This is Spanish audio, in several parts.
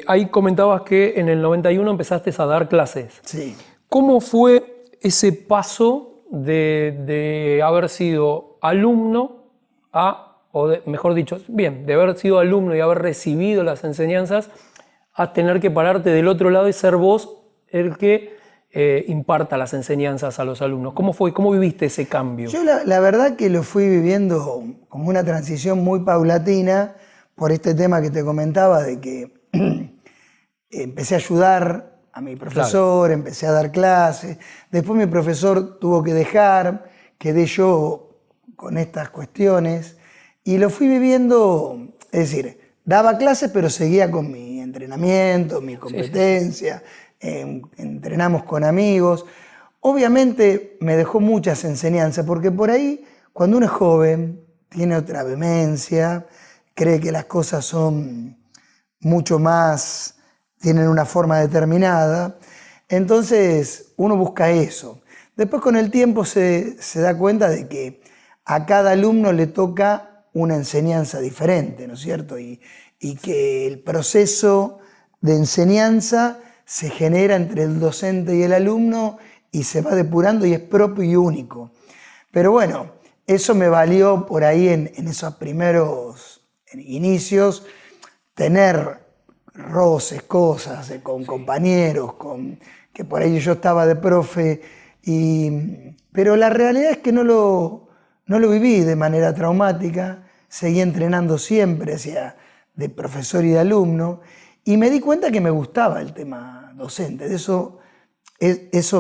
Ahí comentabas que en el 91 empezaste a dar clases. Sí. ¿Cómo fue ese paso de haber sido alumno mejor dicho, de haber sido alumno y haber recibido las enseñanzas, a tener que pararte del otro lado y ser vos el que imparta las enseñanzas a los alumnos? ¿Cómo fue? ¿Cómo viviste ese cambio? Yo la verdad que lo fui viviendo como una transición muy paulatina por este tema que te comentaba de que empecé a ayudar a mi profesor, claro. Empecé a dar clases, después mi profesor tuvo que dejar, quedé yo con estas cuestiones y lo fui viviendo, es decir, daba clases pero seguía con mi entrenamiento, mi competencia, entrenamos con amigos. Obviamente me dejó muchas enseñanzas porque por ahí cuando uno es joven, tiene otra vehemencia, cree que las cosas son mucho más, tienen una forma determinada, entonces uno busca eso. Después con el tiempo se da cuenta de que a cada alumno le toca una enseñanza diferente, ¿no es cierto? Y que el proceso de enseñanza se genera entre el docente y el alumno y se va depurando y es propio y único. Pero bueno, eso me valió por ahí en esos primeros inicios, tener roces, cosas con compañeros, que por ahí yo estaba de profe, pero la realidad es que no lo viví de manera traumática, seguí entrenando siempre de profesor y de alumno, y me di cuenta que me gustaba el tema docente, eso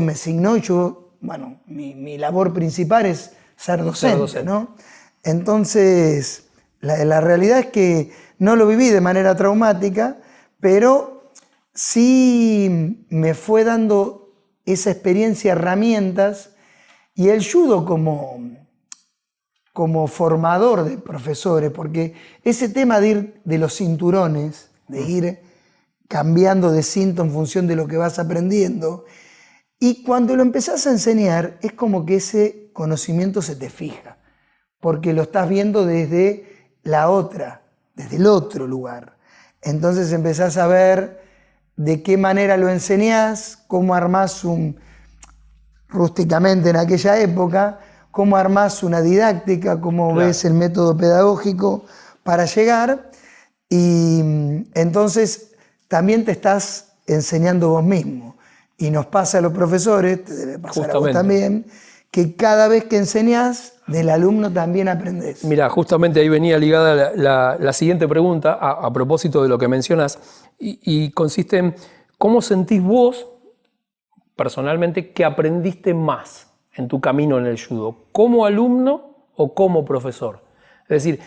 me signó y yo, bueno, mi labor principal es ser docente, ¿no? Entonces, la realidad es que no lo viví de manera traumática, pero sí me fue dando esa experiencia, herramientas, y el judo como formador de profesores, porque ese tema de ir de los cinturones, de ir cambiando de cinto en función de lo que vas aprendiendo, y cuando lo empezás a enseñar es como que ese conocimiento se te fija, porque lo estás viendo desde desde el otro lugar. Entonces empezás a ver de qué manera lo enseñás, cómo armás rústicamente en aquella época, cómo armás una didáctica, cómo ves el método pedagógico para llegar, y entonces también te estás enseñando vos mismo. Y nos pasa a los profesores, te debe pasar a vos también, que cada vez que enseñás, del alumno también aprendés. Mira, justamente ahí venía ligada la siguiente pregunta a propósito de lo que mencionas, y consiste en cómo sentís vos, personalmente, que aprendiste más en tu camino en el judo, como alumno o como profesor. Es decir,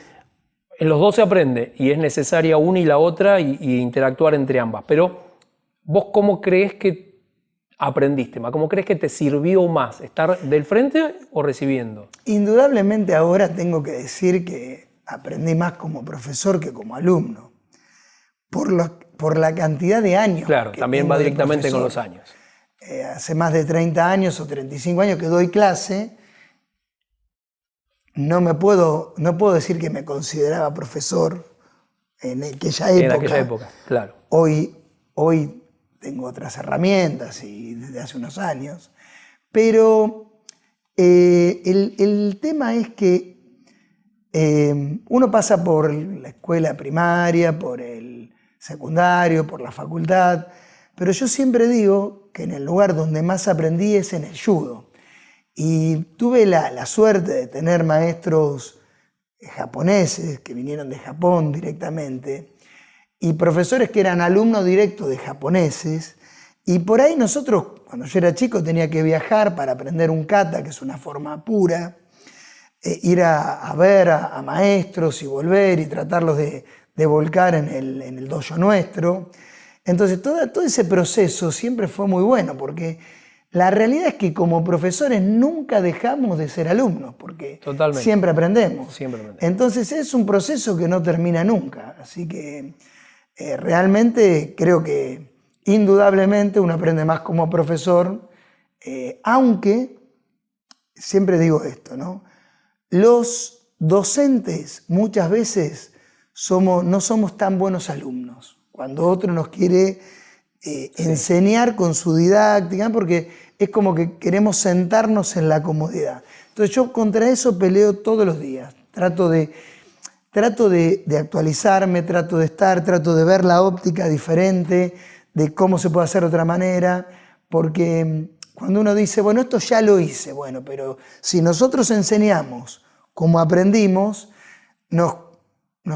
en los dos se aprende y es necesaria una y la otra y interactuar entre ambas, pero vos ¿cómo crees que aprendiste más? ¿Cómo crees que te sirvió más? ¿Estar del frente o recibiendo? Indudablemente ahora tengo que decir que aprendí más como profesor que como alumno, por la cantidad de años. Claro, también va directamente con los años. Hace más de 30 años o 35 años que doy clase, no puedo decir que me consideraba profesor en aquella época. En aquella época, claro. Hoy tengo otras herramientas y desde hace unos años, pero el tema es que uno pasa por la escuela primaria, por el secundario, por la facultad, pero yo siempre digo que en el lugar donde más aprendí es en el judo. Y tuve la suerte de tener maestros japoneses que vinieron de Japón directamente, y profesores que eran alumnos directos de japoneses, y por ahí nosotros, cuando yo era chico, tenía que viajar para aprender un kata, que es una forma pura, ir a ver a maestros y volver y tratarlos de volcar en el dojo nuestro. Entonces todo ese proceso siempre fue muy bueno, porque la realidad es que como profesores nunca dejamos de ser alumnos, porque siempre aprendemos. Entonces es un proceso que no termina nunca, así que realmente creo que indudablemente uno aprende más como profesor, aunque siempre digo esto, ¿no? Los docentes muchas veces no somos tan buenos alumnos. cuando otro nos quiere enseñar con su didáctica, porque es como que queremos sentarnos en la comodidad. Entonces yo contra eso peleo todos los días. Trato de actualizarme, trato de ver la óptica diferente, de cómo se puede hacer de otra manera, porque cuando uno dice, bueno, esto ya lo hice, bueno, pero si nosotros enseñamos como aprendimos, nos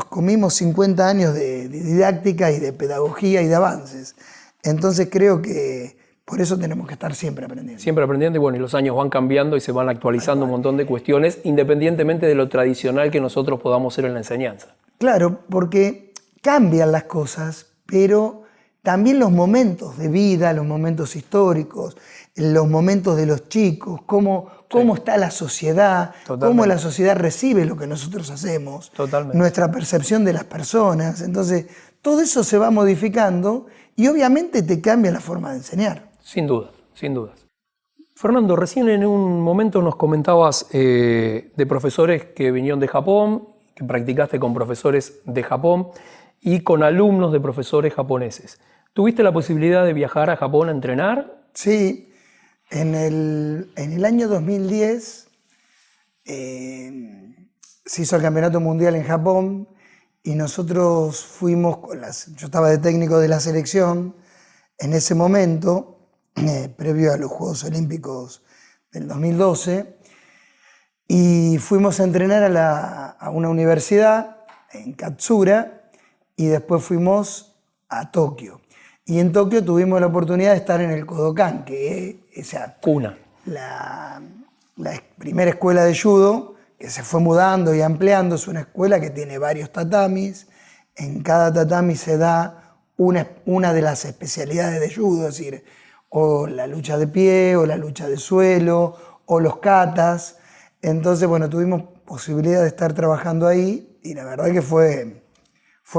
comimos 50 años de didáctica y de pedagogía y de avances. Entonces creo que por eso tenemos que estar siempre aprendiendo. Siempre aprendiendo, y bueno, y los años van cambiando y se van actualizando un montón de cuestiones, independientemente de lo tradicional que nosotros podamos ser en la enseñanza. Claro, porque cambian las cosas, pero también los momentos de vida, los momentos históricos, los momentos de los chicos, cómo está la sociedad, cómo la sociedad recibe lo que nosotros hacemos, nuestra percepción de las personas. Entonces, todo eso se va modificando y obviamente te cambia la forma de enseñar. Sin duda, sin dudas. Fernando, recién en un momento nos comentabas de profesores que vinieron de Japón, que practicaste con profesores de Japón y con alumnos de profesores japoneses. ¿Tuviste la posibilidad de viajar a Japón a entrenar? Sí, en el año 2010 se hizo el Campeonato Mundial en Japón y nosotros fuimos, yo estaba de técnico de la selección en ese momento, previo a los Juegos Olímpicos del 2012, y fuimos a entrenar a una universidad en Katsura y después fuimos a Tokio. Y en Tokio tuvimos la oportunidad de estar en el Kodokan, que es la primera escuela de judo, que se fue mudando y ampliando. Es una escuela que tiene varios tatamis. En cada tatami se da una de las especialidades de judo, es decir, o la lucha de pie, o la lucha de suelo, o los katas. Entonces, bueno, tuvimos posibilidad de estar trabajando ahí y la verdad que fue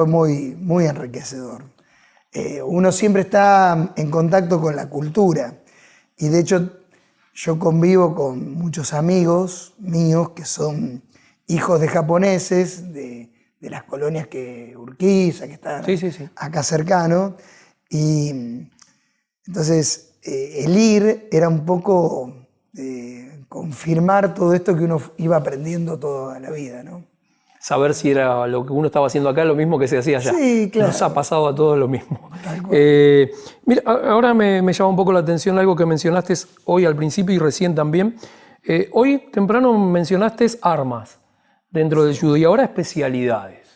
muy, muy enriquecedor. Uno siempre está en contacto con la cultura y de hecho yo convivo con muchos amigos míos que son hijos de japoneses de las colonias Urquiza, que están acá cercano, y entonces el ir era un poco confirmar todo esto que uno iba aprendiendo toda la vida, ¿no? Saber si era lo que uno estaba haciendo acá lo mismo que se hacía allá. Sí, claro. Nos ha pasado a todos lo mismo. Mira, ahora me llama un poco la atención algo que mencionaste hoy al principio y recién también. Hoy temprano mencionaste armas dentro del judo y ahora especialidades.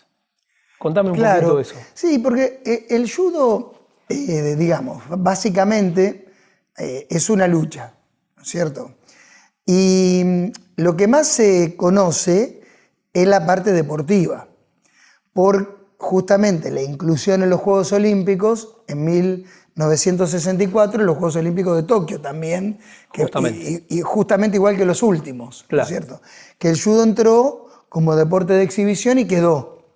Contame un poquito de eso. Sí, porque el judo, digamos, básicamente es una lucha, ¿no es cierto? Y lo que más se conoce es la parte deportiva, por justamente la inclusión en los Juegos Olímpicos en 1964, en los Juegos Olímpicos de Tokio también, y justamente igual que los últimos, ¿no es cierto? Que el judo entró como deporte de exhibición y quedó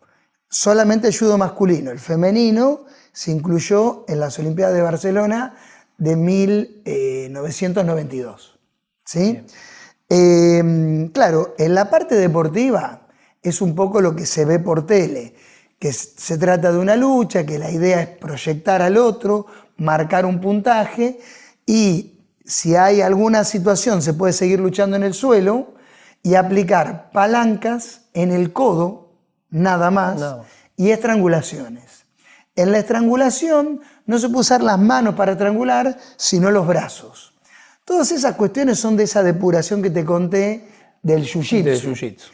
solamente el judo masculino. El femenino se incluyó en las Olimpiadas de Barcelona de 1992. ¿Sí? Claro, en la parte deportiva es un poco lo que se ve por tele, que se trata de una lucha, que la idea es proyectar al otro, marcar un puntaje y si hay alguna situación se puede seguir luchando en el suelo y aplicar palancas en el codo, nada más, y estrangulaciones. En la estrangulación no se puede usar las manos para estrangular, sino los brazos. Todas esas cuestiones son de esa depuración que te conté del jiu-jitsu.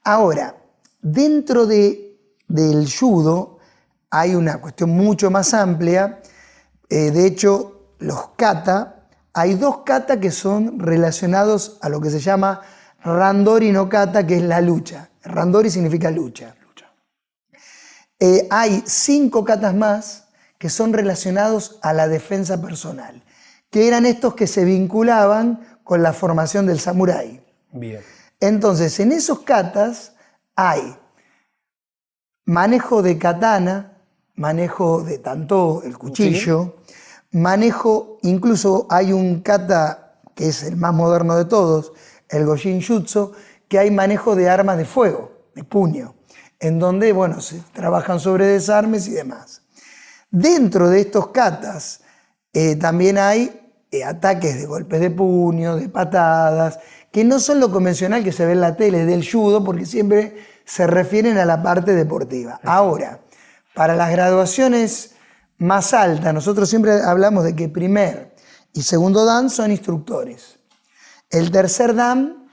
Ahora, dentro del judo hay una cuestión mucho más amplia. De hecho, los kata, hay dos kata que son relacionados a lo que se llama randori no kata, que es la lucha. Randori significa lucha. Hay 5 katas más que son relacionados a la defensa personal, que eran estos que se vinculaban con la formación del samurái. Bien. Entonces, en esos katas hay manejo de katana, manejo de tanto, el cuchillo, manejo, incluso hay un kata que es el más moderno de todos, el Goshin Jutsu, que hay manejo de armas de fuego, de puño, en donde, bueno, se trabajan sobre desarmes y demás. Dentro de estos katas también hay ataques de golpes de puño, de patadas, que no son lo convencional que se ve en la tele del judo, porque siempre se refieren a la parte deportiva. Ahora, para las graduaciones más altas, nosotros siempre hablamos de que primer y segundo dan son instructores. El tercer dan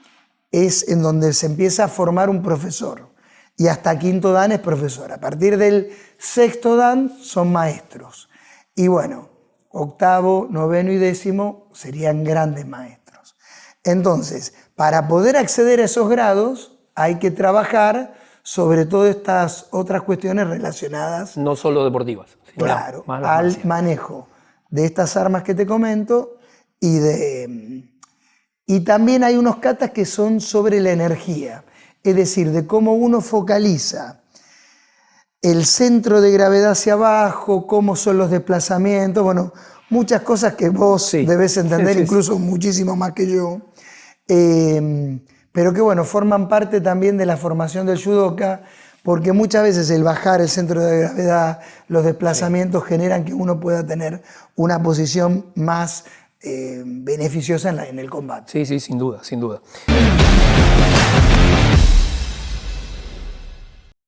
es en donde se empieza a formar un profesor. Y hasta quinto dan es profesor. A partir del sexto dan son maestros. Y bueno, octavo, noveno y décimo serían grandes maestros. Entonces, para poder acceder a esos grados hay que trabajar sobre todo estas otras cuestiones relacionadas, No solo deportivas, sino claro, más las al marciales. manejo de estas armas que te comento y también hay unos katas que son sobre la energía, es decir, de cómo uno focaliza el centro de gravedad hacia abajo, cómo son los desplazamientos, bueno, muchas cosas que vos Sí. debes entender, Sí, sí, incluso muchísimo más que yo, pero que bueno, forman parte también de la formación del judoka, porque muchas veces el bajar el centro de gravedad, los desplazamientos generan que uno pueda tener una posición más beneficiosa en el combate. Sí, sí, sin duda, sin duda.